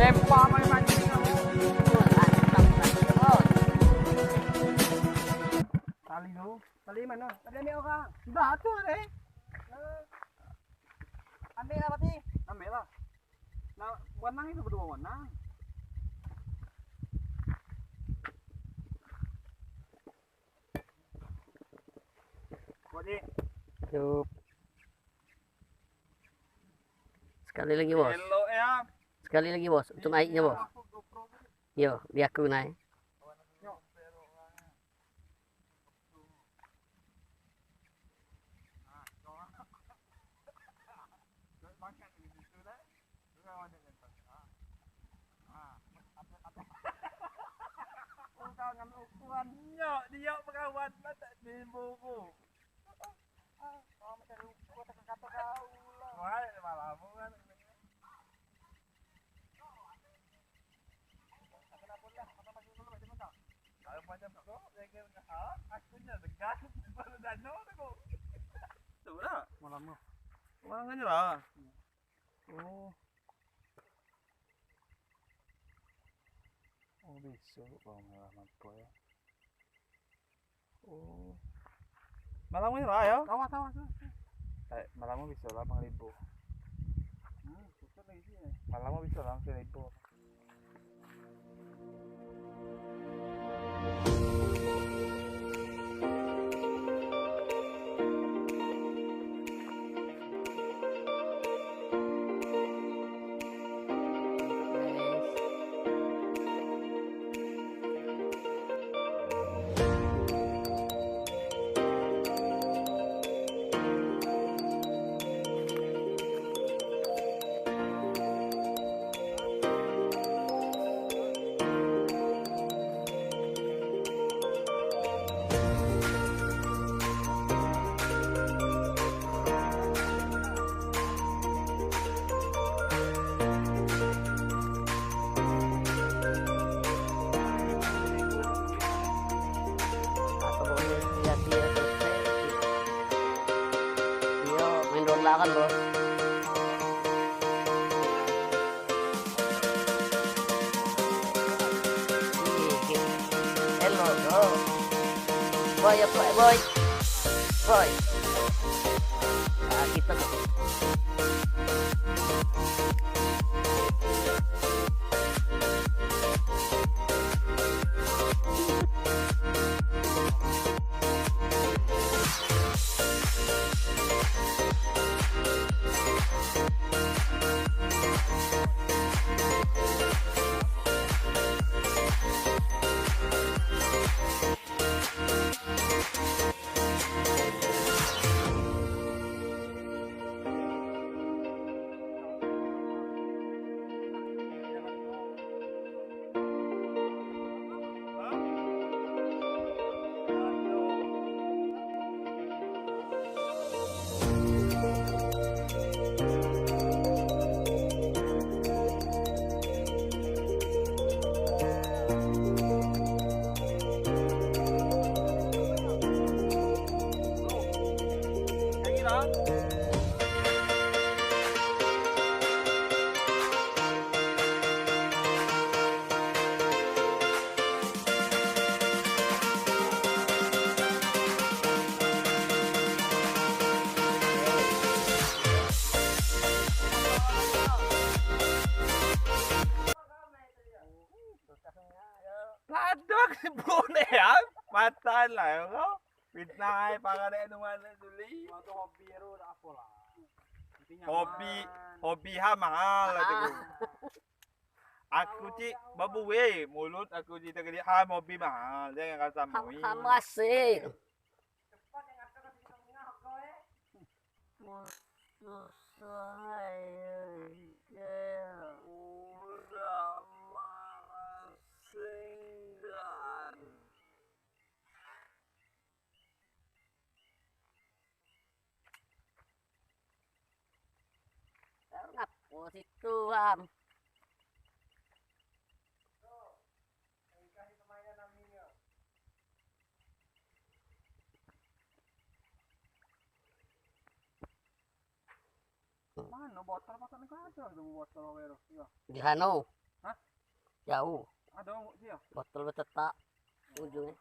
Lempar main-main kamu. Tali tu. Tali mana? Tadi ambil orang. Dah tu deh. Ambil lah pati. Ambil lah. Nah, warnang itu berdua warnang. Bodi. Yup. Sekali lagi bos. Elok ya. Sekali lagi bos. Untuk naiknya bos. Yo, biar aku naik. Nyok dia pekawan mata di buku. Oh macam lupa kata kau lah. Wah, malam kan. Kenapa lah? Apa masih dulu macam mana? Kalau macam tu, saya kira aku nya degan pada danau tu. Tu lah. Malam tu. Malam aja lah. Oh. Oh besok kalau malam apa ya? Oh. Malam ni lah ya? Tahu. Malam bisa lah 5.000. Susah lagi sih. Malam bisa lah 1.000. Kan bos. Hello bro. Boy. Nah, kita Ladok si boleh ya. Matan lah kau. Fitnah para dek nuan duli. Waktu hobi ru dak apa lah. Hobi ha mahal lah tu. Aku ci babu we mulut aku ci tegedi ha hobi mahal dia yang kata mui. masih. Cepat yang kata kita tengah kau eh. Ngapo situ am. Mana botol ni kan ada botol wero. Di Hano. Hah? Jauh. Ada dia. Botol bertetak ujungnya.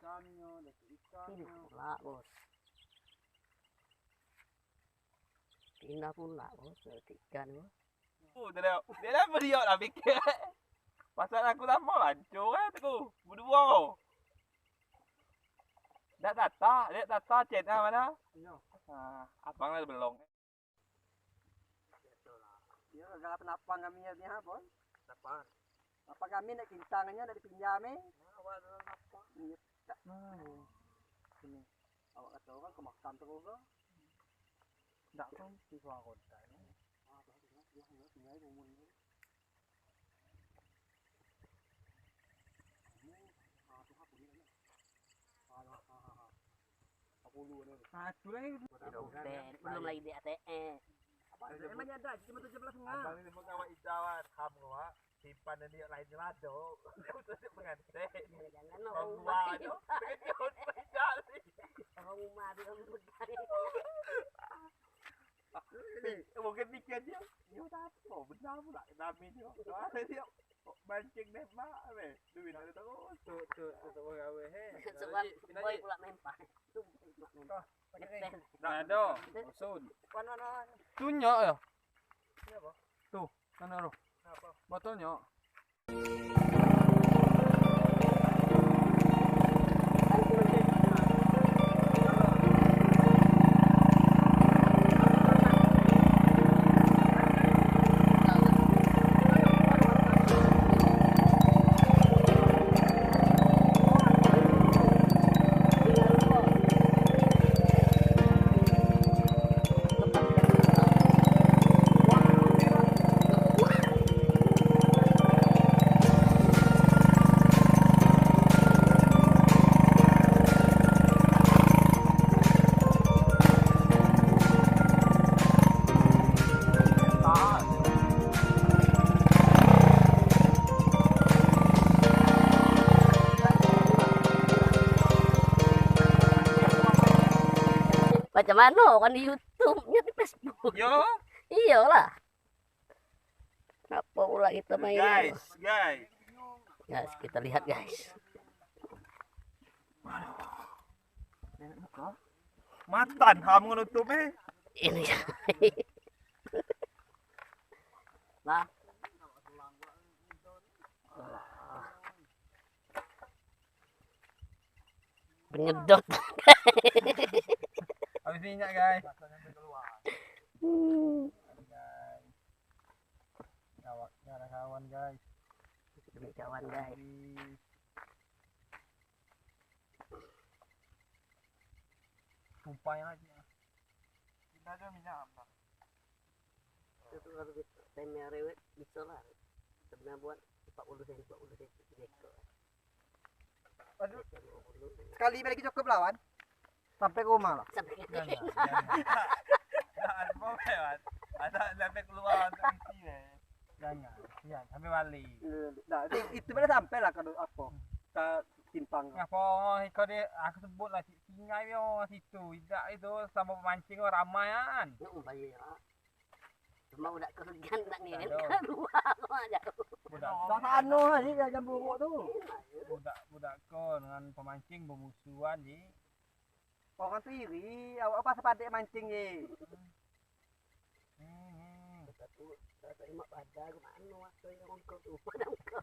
Ikannya, Ini ikannya. pula bos. Pindah pula bos. Ikan bos. Dia dah beriak lah fikir. Pasal aku tak mau lancur kan tu. Berdua. Dah tata chat mana? Ya. Abang dah belum. Ya, gak penapang kami ya, boy. Dapat. Apa kami nak kintangannya dari pinjam Awak dah apa? Iya. Sini. Awak kata orang kemakan terus ke? Tak kan si suara kota ni. Tinggal rumah ni. Satu lagi. Belum lagi di ATM. Emang ada cuma 17,5. Abang ni pun kawan ijawan kamu ah. Simpan dia lain lado. Dia untuk pengantin. Jangan Orang orang tua tu. Terkejut sekali. orang rumah dia orang Mungkin fikir dia. Dia tak apa. Benar pula. Nami dia. Ada dia. Mancing nembak. Duit ada terus. Tu bergawe. sebab boy pula mempah. Tak ada. Sun. Wan. Tunjuk ya. Tuh. Mana tu? Botolnya. Macam mana kan di YouTube-nya di Facebook. Yo. Iyalah. Apa pula kita main? Guys. Guys, kita lihat guys. Matan kamu nutup Ini. Nah. Penyedot. Habis minyak guys. Ada kawan guys. Kawan guys. Tumpahnya lagi. Kita ada minyak apa? Itu kalau kita temnya rewet bisa lah. Sebenarnya buat 40 cm. Aduh. Sekali balik cukup lawan. Sampai rumah lah. Sampai Ada sampai keluar untuk isi Jangan. Sampai balik. Nah, itu boleh sampai lah kalau apa. Kita simpang. Apa kau dia aku sebut lah singai yo situ. Tidak itu sama pemancing ramai kan. banyak. Cuma udah kerjaan nak ni kan keluar aja. Dah anu ni jam buruk tu. Budak kau dengan pemancing bermusuhan je. Orang tu iri, awak apa sepadik mancing ye. Tak terima pada ke mana waktu yang kau tu. Pada kau.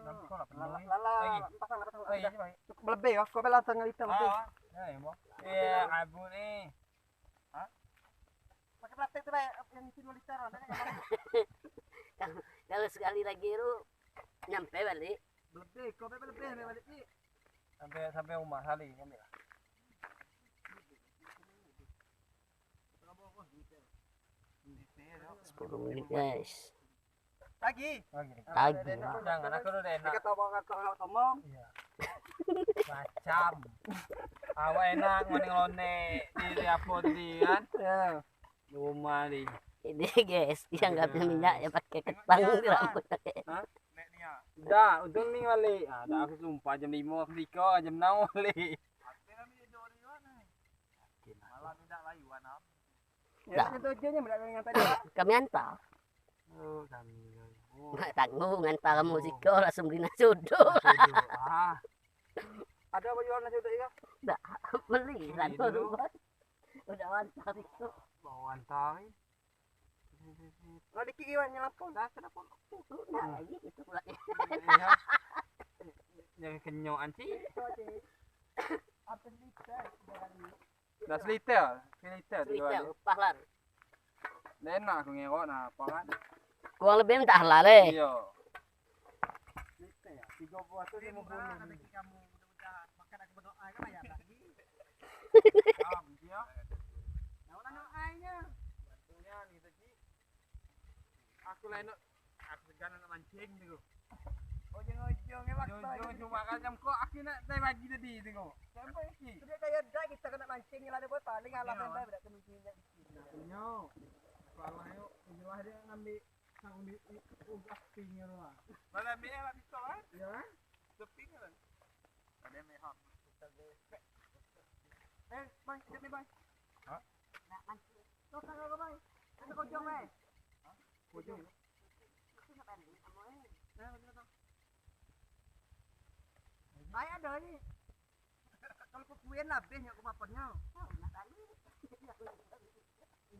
Nampak lah penuh. Lala, pasang atas. Lagi. Cukup lebih ya, kau bela setengah liter lebih. Ya, mo. Ya, abu ni. Pakai plastik tu baik, yang isi 2 liter ada kan? Kalau sekali lagi tu nyampe balik. Lebih, kau lebih balik ni. Sampai rumah kali ambil lah. 10 menit guys. Lagi. Jangan aku udah enak. Kata orang ngomong. Iya. Macam. Awak enak ngone di apa tadi kan? Ya. Rumah ni. Ini guys, dia nggak ambil minyak ya pakai ketang di rambut. Nek ya. Dah, untung ni balik. Ah, dah aku sumpah jam 5 aku nikah, jam 6 balik. Apa kami duduk di mana? Malam tidak layuan apa? Ya, itu tujuannya berada dengan tadi. Kami hantar. Oh, kami. Oh, Nggak tanggung hantar musiko langsung beli nasi uduk. ah. Ada apa jual nasi uduk juga? Nggak beli kan dulu. udah hantar itu. Bawa antar. Nggak dikit iwan nyelapon. Dah kenapa? Nggak lagi itu pula. Ya. Jangan kenyoan sih. Apa liter? Dah seliter. Seliter tu Cerita balik. upah lah. Dah enak aku ngerok nah, apa kan? Kurang lebih minta halal eh. Iya. Liter ya. 30 tu 50. Kamu mudah-mudahan makan aku berdoa kan bayar lagi. Ah, dia. Nah, nak airnya. Bantunya ni tadi. Aku lain nak aku segan nak mancing tu. Ujung-ujung ni waktu. Jom cuma macam kau aku nak try bagi tadi tengok. Sampai ni. Dia kayak dah kita kena mancing ni lah dia buat paling alam sampai berat kemungkinan. Nyo. Kalau ayo jelas dia ngambil sang di ubah pingnya lah. Mana minyak lah pisau kan? Ya. Seping kan? Ada mehak. Bang, kita ni bang. Hah? Nak mancing. Kau tengok kau bang. Ada kojong bang. Kojong. Air ada ni. Kalau kau kuyen habis yang aku papannya.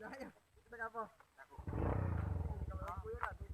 Dah ya. Kita apa? Kalau kuyen habis.